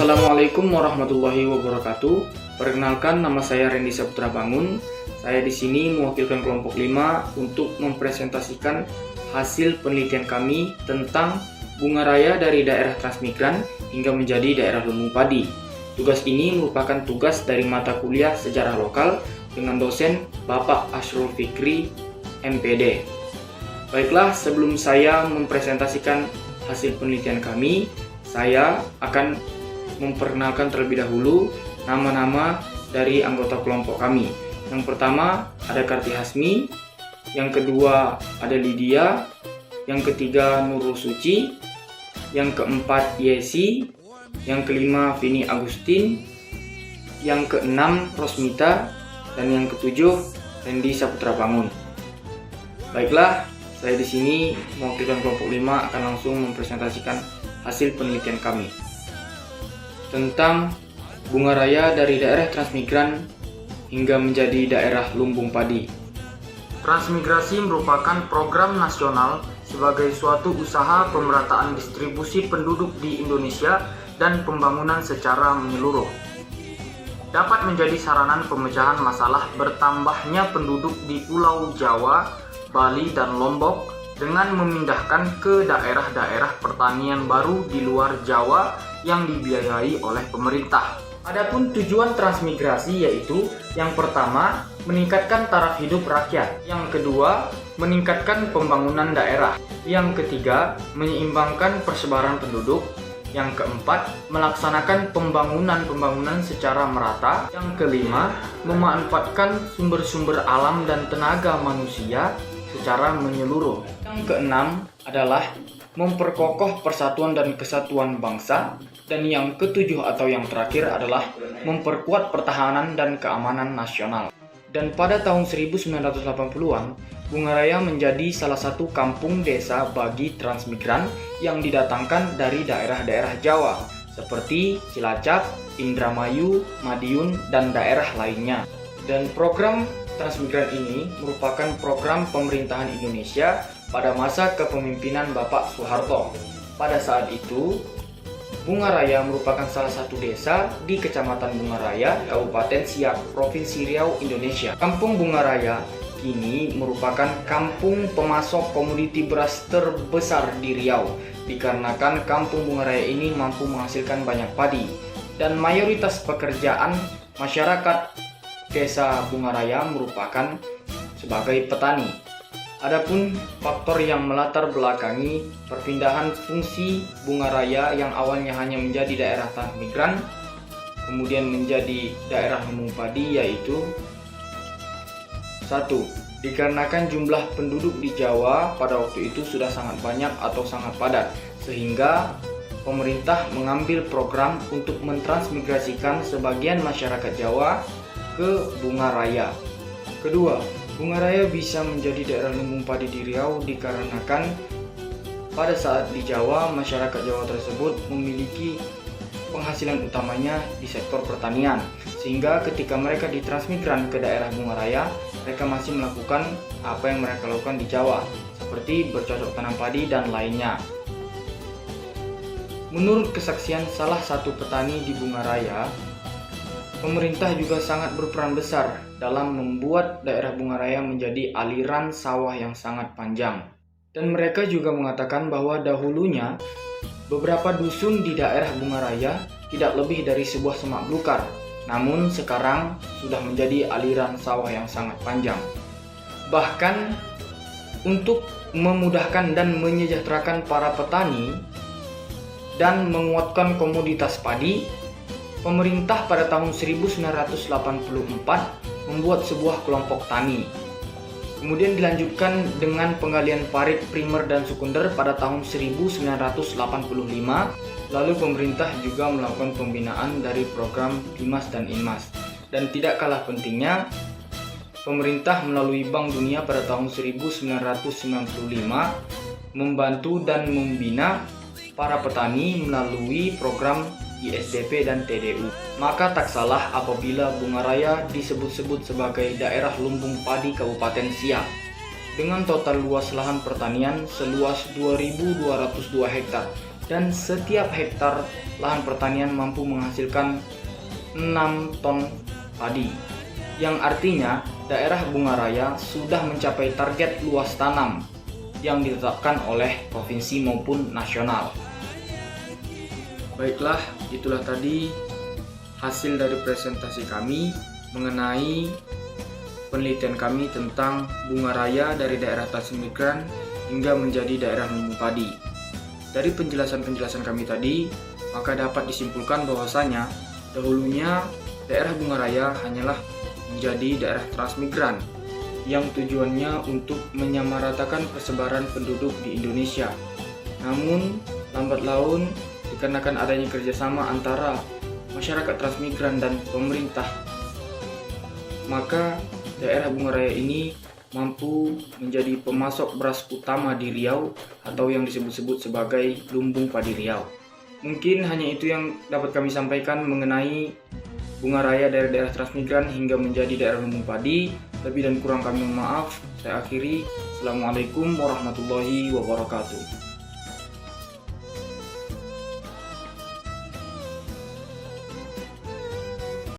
Assalamualaikum warahmatullahi wabarakatuh. Perkenalkan, nama saya Randy Saputra Bangun. Saya di sini mewakilkan kelompok 5 untuk mempresentasikan hasil penelitian kami tentang bunga raya dari daerah transmigran hingga menjadi daerah lumbung padi. Tugas ini merupakan tugas dari mata kuliah sejarah lokal dengan dosen Bapak Ashrul Fikri, MPD. Baiklah, sebelum saya mempresentasikan hasil penelitian kami, saya akan memperkenalkan terlebih dahulu nama-nama dari anggota kelompok kami. Yang pertama ada Karti Hasmi, yang kedua ada Lydia, yang ketiga Nurul Suci, yang keempat Yesi, yang kelima Vini Agustin, yang keenam Rosmita, dan yang ketujuh Randy Saputra Bangun. Baiklah, saya di sini mewakilkan kelompok 5 akan langsung mempresentasikan hasil penelitian kami tentang bunga raya dari daerah transmigran hingga menjadi daerah lumbung padi. Transmigrasi merupakan program nasional sebagai suatu usaha pemerataan distribusi penduduk di Indonesia dan pembangunan secara menyeluruh. Dapat menjadi saranan pemecahan masalah bertambahnya penduduk di Pulau Jawa, Bali, dan Lombok dengan memindahkan ke daerah-daerah pertanian baru di luar Jawa yang dibiayai oleh pemerintah. Adapun tujuan transmigrasi yaitu yang pertama, meningkatkan taraf hidup rakyat, yang kedua, meningkatkan pembangunan daerah, yang ketiga, menyeimbangkan persebaran penduduk, yang keempat, melaksanakan pembangunan secara merata, yang kelima, memanfaatkan sumber-sumber alam dan tenaga manusia secara menyeluruh. Yang keenam adalah memperkokoh persatuan dan kesatuan bangsa, dan yang ketujuh atau yang terakhir adalah memperkuat pertahanan dan keamanan nasional. Dan pada tahun 1980-an, Bunga Raya menjadi salah satu kampung desa bagi transmigran yang didatangkan dari daerah-daerah Jawa seperti Cilacap, Indramayu, Madiun, dan daerah lainnya. Dan program transmigran ini merupakan program pemerintahan Indonesia pada masa kepemimpinan Bapak Soeharto. Pada saat itu, Bunga Raya merupakan salah satu desa di Kecamatan Bunga Raya, Kabupaten Siak, Provinsi Riau, Indonesia. Kampung Bunga Raya kini merupakan kampung pemasok komoditi beras terbesar di Riau, dikarenakan Kampung Bunga Raya ini mampu menghasilkan banyak padi, dan mayoritas pekerjaan masyarakat Desa Bunga Raya merupakan sebagai petani. Adapun faktor yang melatar belakangi perpindahan fungsi Bunga Raya yang awalnya hanya menjadi daerah transmigran kemudian menjadi daerah lumbung padi yaitu 1. Dikarenakan jumlah penduduk di Jawa pada waktu itu sudah sangat banyak atau sangat padat, sehingga pemerintah mengambil program untuk mentransmigrasikan sebagian masyarakat Jawa ke Bunga Raya. Kedua, Bunga Raya bisa menjadi daerah lumbung padi di Riau dikarenakan pada saat di Jawa, masyarakat Jawa tersebut memiliki penghasilan utamanya di sektor pertanian, sehingga ketika mereka ditransmigran ke daerah Bunga Raya, mereka masih melakukan apa yang mereka lakukan di Jawa, seperti bercocok tanam padi dan lainnya. Menurut kesaksian salah satu petani di Bunga Raya, pemerintah juga sangat berperan besar dalam membuat daerah Bunga Raya menjadi aliran sawah yang sangat panjang. Dan mereka juga mengatakan bahwa dahulunya beberapa dusun di daerah Bunga Raya tidak lebih dari sebuah semak belukar, namun sekarang sudah menjadi aliran sawah yang sangat panjang. Bahkan untuk memudahkan dan menyejahterakan para petani dan menguatkan komoditas padi, pemerintah pada tahun 1984 membuat sebuah kelompok tani. Kemudian dilanjutkan dengan penggalian parit primer dan sekunder pada tahun 1985. Lalu pemerintah juga melakukan pembinaan dari program Dimas dan Inmas. Dan tidak kalah pentingnya, pemerintah melalui Bank Dunia pada tahun 1995 membantu dan membina para petani melalui program ISDP dan TDU. Maka tak salah apabila Bunga Raya disebut-sebut sebagai daerah lumbung padi Kabupaten Siak dengan total luas lahan pertanian seluas 2.202 hektar dan setiap hektar lahan pertanian mampu menghasilkan 6 ton padi, yang artinya daerah Bungaraya sudah mencapai target luas tanam yang ditetapkan oleh provinsi maupun nasional. Baiklah, itulah tadi hasil dari presentasi kami mengenai penelitian kami tentang Bungaraya dari daerah transmigran hingga menjadi daerah lumbung padi. Dari penjelasan-penjelasan kami tadi, maka dapat disimpulkan bahwasanya dahulunya daerah Bungaraya hanyalah menjadi daerah transmigran yang tujuannya untuk menyamaratakan persebaran penduduk di Indonesia. Namun, lambat laun dikarenakan adanya kerjasama antara masyarakat transmigran dan pemerintah, maka daerah Bungaraya ini mampu menjadi pemasok beras utama di Riau atau yang disebut-sebut sebagai lumbung padi Riau. Mungkin hanya itu yang dapat kami sampaikan mengenai Bungaraya dari daerah transmigran hingga menjadi daerah lumbung padi. Lebih dan kurang kami mohon maaf. Saya akhiri. Assalamualaikum warahmatullahi wabarakatuh.